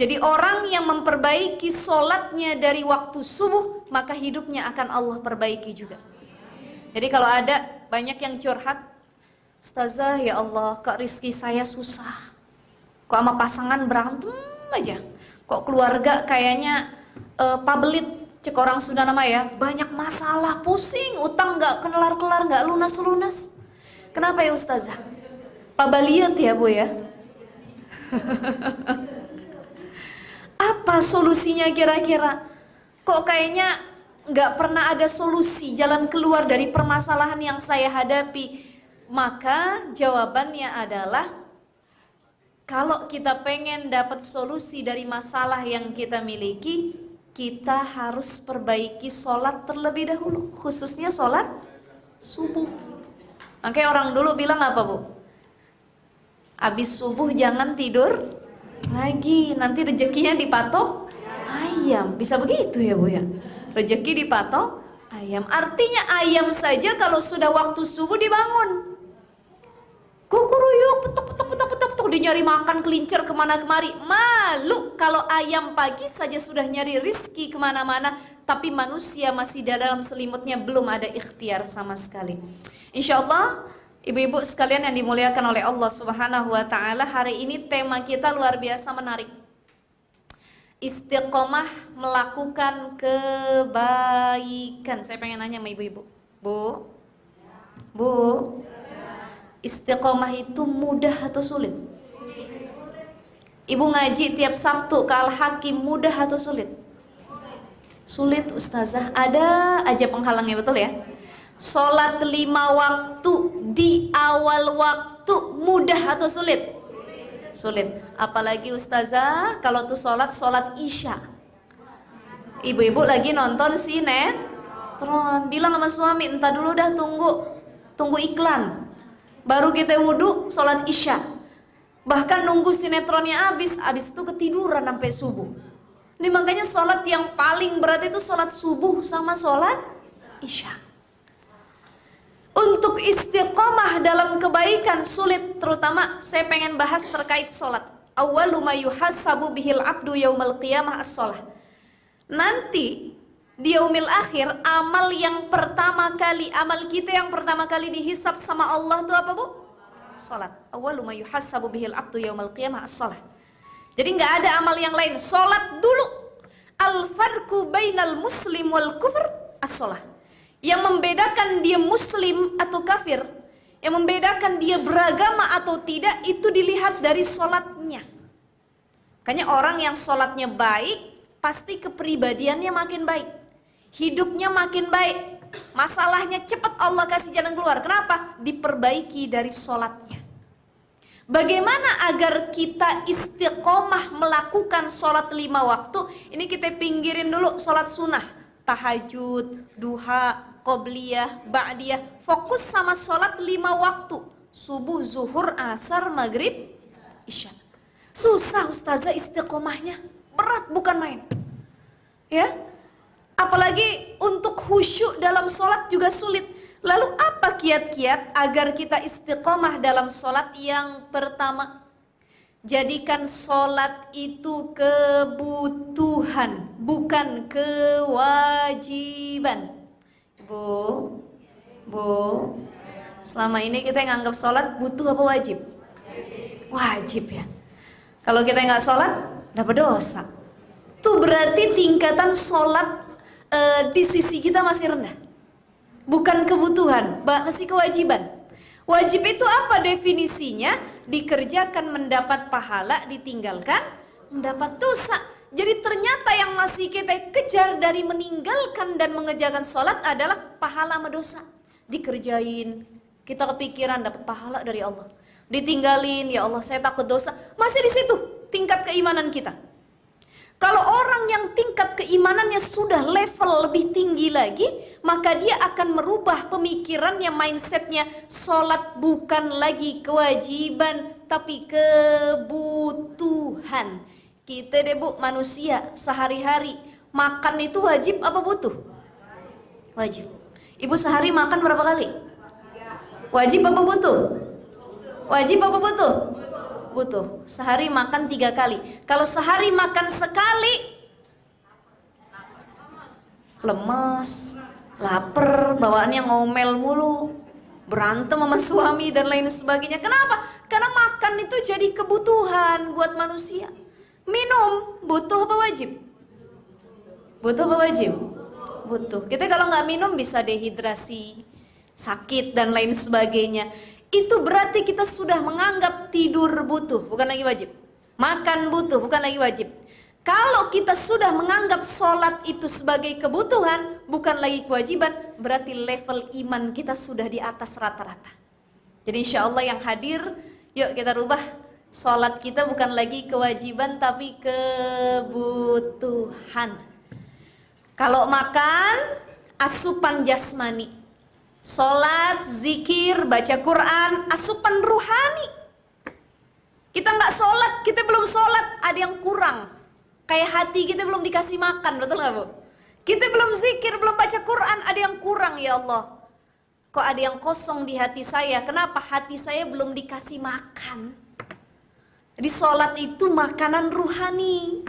Jadi orang yang memperbaiki sholatnya dari waktu subuh, maka hidupnya akan Allah perbaiki juga. Jadi kalau ada banyak yang curhat, Ustazah ya Allah, kok rizki saya susah, kok sama pasangan berantem aja, kok keluarga kayaknya pabelit, cek orang Sunda nama ya, banyak masalah, pusing, utang gak kelar-kelar, gak lunas-lunas. Kenapa ya Ustazah? Pabaliat ya Bu ya. Apa solusinya kira-kira? Kok kayaknya gak pernah ada solusi, jalan keluar dari permasalahan yang saya hadapi? Maka jawabannya adalah, kalau kita pengen dapat solusi dari masalah yang kita miliki, kita harus perbaiki sholat terlebih dahulu, khususnya sholat subuh. Makanya orang dulu bilang apa Bu? Abis subuh jangan tidur lagi, nanti rezekinya dipatok ayam. Bisa begitu ya Bu ya? Rezeki dipatok ayam. Artinya ayam saja kalau sudah waktu subuh dibangun, kukuruyuk, petok, dia nyari makan kelincer kemana kemari. Malu kalau ayam pagi saja sudah nyari rizki kemana-mana, tapi manusia masih dalam selimutnya, belum ada ikhtiar sama sekali. Insya Allah, ibu-ibu sekalian yang dimuliakan oleh Allah Subhanahu wa Ta'ala, hari ini tema kita luar biasa menarik. Istiqomah melakukan kebaikan. Saya pengen nanya sama ibu-ibu, Bu, istiqomah itu mudah atau sulit? Ibu ngaji tiap Sabtu ke Al-Hakim, mudah atau sulit? Sulit Ustazah, ada aja penghalangnya, betul ya? Sholat 5 waktu di awal waktu, mudah atau sulit? Sulit. Apalagi Ustazah kalau tuh sholat Isya, ibu-ibu lagi nonton sinetron, bilang sama suami, entah dulu dah, tunggu iklan, baru kita wudhu sholat Isya. Bahkan nunggu sinetronnya habis itu ketiduran sampai subuh. Ini makanya sholat yang paling berat itu sholat subuh sama sholat Isya. Untuk istiqomah dalam kebaikan sulit, terutama saya pengen bahas terkait sholat. Awwalu ma yuhassabu bihil abdu yaumal qiyamah as-sholah. Nanti di yaumil akhir, amal kita yang pertama kali dihisab sama Allah itu apa Bu? Salat. Awwalu ma yuhassabu bihil abdu yaumal qiyamah as-salah. Jadi nggak ada amal yang lain, salat dulu. Al-farqu bainal muslim wal kufr as-salah. Yang membedakan dia muslim atau kafir, yang membedakan dia beragama atau tidak, itu dilihat dari salatnya. Makanya orang yang salatnya baik, pasti kepribadiannya makin baik, hidupnya makin baik, masalahnya cepat Allah kasih jalan keluar. Kenapa? Diperbaiki dari sholatnya. Bagaimana agar kita istiqomah melakukan sholat 5 waktu? Ini kita pinggirin dulu sholat sunnah, tahajud, duha, qobliyah, ba'diyah. Fokus sama sholat 5 waktu, subuh, zuhur, asar, maghrib, isya. Susah Ustazah istiqomahnya, berat bukan main. Ya, apalagi untuk khusyuk dalam sholat juga sulit. Lalu apa kiat-kiat agar kita istiqomah dalam sholat? Yang pertama, jadikan sholat itu kebutuhan, bukan kewajiban. Bu, selama ini kita nganggap sholat butuh apa wajib? Wajib ya. Kalau kita nggak sholat, dapat dosa. Itu berarti tingkatan sholat di sisi kita masih rendah, bukan kebutuhan, masih kewajiban. Wajib itu apa definisinya? Dikerjakan mendapat pahala, ditinggalkan mendapat dosa. Jadi ternyata yang masih kita kejar dari meninggalkan dan mengerjakan sholat adalah pahala sama dosa. Dikerjain, kita kepikiran dapat pahala dari Allah. Ditinggalin, ya Allah saya takut dosa. Masih di situ tingkat keimanan kita. Kalau orang yang tingkat keimanannya sudah level lebih tinggi lagi, maka dia akan merubah pemikirannya, mindsetnya. Sholat bukan lagi kewajiban, tapi kebutuhan. Kita deh Bu, manusia sehari-hari makan itu wajib apa butuh? Wajib. Ibu sehari makan berapa kali? Wajib apa butuh? Wajib apa butuh? Butuh. Sehari makan 3 kali. Kalau sehari makan sekali, lemes, lapar, bawaannya ngomel mulu, berantem sama suami dan lain sebagainya. Kenapa? Karena makan itu jadi kebutuhan buat manusia. Minum butuh apa wajib? Butuh apa wajib? Butuh. Kita kalau nggak minum bisa dehidrasi, sakit dan lain sebagainya. Itu berarti kita sudah menganggap tidur butuh, bukan lagi wajib. Makan butuh, bukan lagi wajib. Kalau kita sudah menganggap sholat itu sebagai kebutuhan, bukan lagi kewajiban, berarti level iman kita sudah di atas rata-rata. Jadi insya Allah yang hadir, yuk kita rubah. Sholat kita bukan lagi kewajiban, tapi kebutuhan. Kalau makan, asupan jasmani. Sholat, zikir, baca Quran, asupan ruhani. Kita nggak sholat, kita belum sholat, ada yang kurang. Kayak hati kita belum dikasih makan, betul nggak Bu? Kita belum zikir, belum baca Quran, ada yang kurang ya Allah. Kok ada yang kosong di hati saya? Kenapa hati saya belum dikasih makan? Jadi sholat itu makanan ruhani.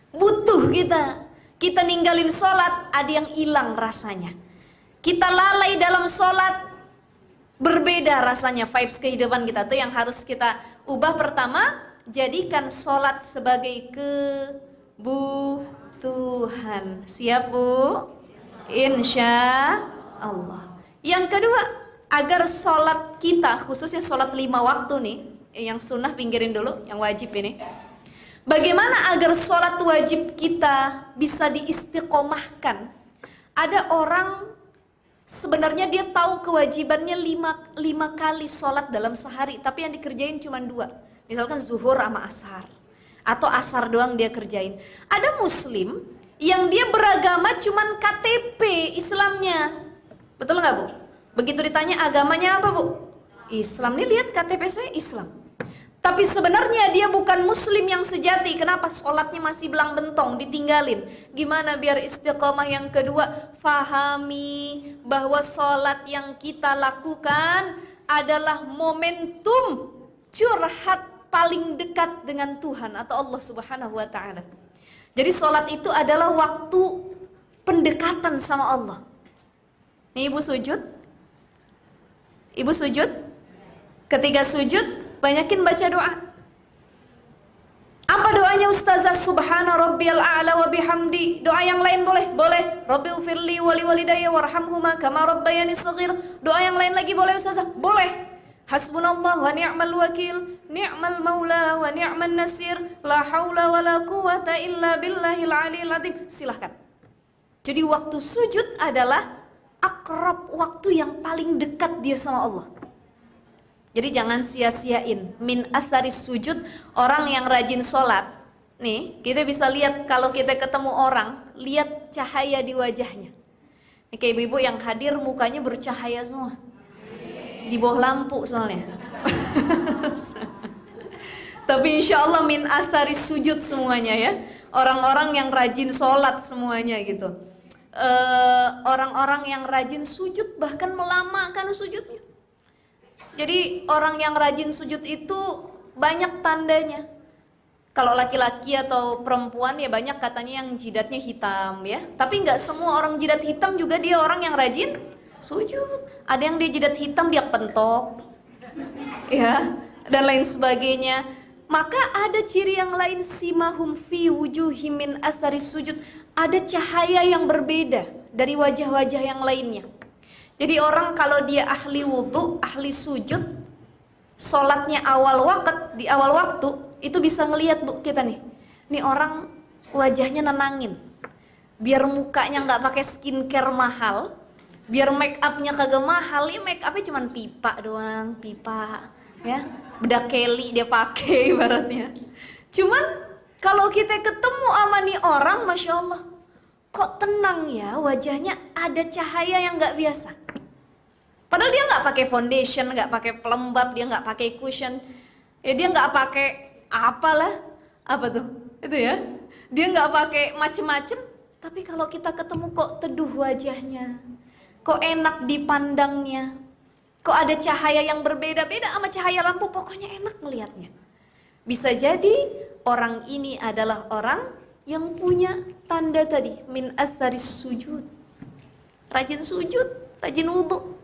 Butuh kita. Kita ninggalin sholat, ada yang hilang rasanya. Kita lalai dalam sholat, berbeda rasanya vibes kehidupan kita. Itu yang harus kita ubah. Pertama, jadikan sholat sebagai kebutuhan. Siap Bu? Insya Allah. Yang kedua, agar sholat kita, khususnya sholat 5 waktu nih, yang sunnah pinggirin dulu, yang wajib ini. Bagaimana agar sholat wajib kita bisa diistiqomahkan? Ada orang sebenarnya dia tahu kewajibannya 5 kali sholat dalam sehari, tapi yang dikerjain cuma 2. Misalkan zuhur sama ashar, atau ashar doang dia kerjain. Ada muslim yang dia beragama cuma KTP Islamnya, betul nggak Bu? Begitu ditanya agamanya apa Bu? Islam. Nih lihat KTP saya Islam. Tapi sebenarnya dia bukan muslim yang sejati. Kenapa? Sholatnya masih belang bentong, ditinggalin. Gimana biar istiqomah? Yang kedua, fahami bahwa sholat yang kita lakukan adalah momentum curhat paling dekat dengan Tuhan atau Allah Subhanahu wa Ta'ala. Jadi sholat itu adalah waktu pendekatan sama Allah. Nih ibu sujud. Ibu sujud. Ketika sujud, banyakin baca doa. Apa doanya Ustazah? Subhana rabbiyal a'la wa bihamdi. Doa yang lain boleh? Boleh. Rabbighfirli wa liwalidayya warhamhuma kama rabbayani shaghira. Doa yang lain lagi boleh Ustazah? Boleh. Hasbunallah wa ni'mal wakil, ni'mal maula wa ni'man nasir, la haula wa la quwata illa billahil aliyil azim. Silahkan. Jadi waktu sujud adalah akrab, waktu yang paling dekat dia sama Allah. Jadi jangan sia-siain. Min atharis sujud, orang yang rajin sholat. Nih, kita bisa lihat kalau kita ketemu orang, lihat cahaya di wajahnya. Nih kayak ibu-ibu yang hadir mukanya bercahaya semua. Di bawah lampu soalnya. Tapi insya Allah min atharis sujud semuanya ya. Orang-orang yang rajin sholat semuanya gitu. Orang-orang yang rajin sujud bahkan melamakan sujudnya. Jadi orang yang rajin sujud itu banyak tandanya. Kalau laki-laki atau perempuan ya banyak katanya yang jidatnya hitam ya. Tapi nggak semua orang jidat hitam juga dia orang yang rajin sujud. Ada yang dia jidat hitam dia pentok, ya dan lain sebagainya. Maka ada ciri yang lain, simahum fi wujuhim min athari sujud. Ada cahaya yang berbeda dari wajah-wajah yang lainnya. Jadi orang kalau dia ahli wudhu, ahli sujud, sholatnya di awal waktu, itu bisa ngelihat Bu kita nih. Nih orang wajahnya nenangin. Biar mukanya nggak pakai skincare mahal, biar make upnya kagak mahal, ya make upnya cuma pipa doang, pipa, ya bedak Kelly dia pakai ibaratnya. Cuman kalau kita ketemu sama nih orang, masya Allah, kok tenang ya wajahnya, ada cahaya yang nggak biasa. Padahal dia nggak pakai foundation, nggak pakai pelembab, dia nggak pakai cushion, ya dia nggak pakai apalah, apa tuh, itu ya, dia nggak pakai macem-macem. Tapi kalau kita ketemu kok teduh wajahnya, kok enak dipandangnya, kok ada cahaya yang berbeda-beda sama cahaya lampu, pokoknya enak ngelihatnya. Bisa jadi orang ini adalah orang yang punya tanda tadi min atharis sujud. Rajin sujud, rajin wudu.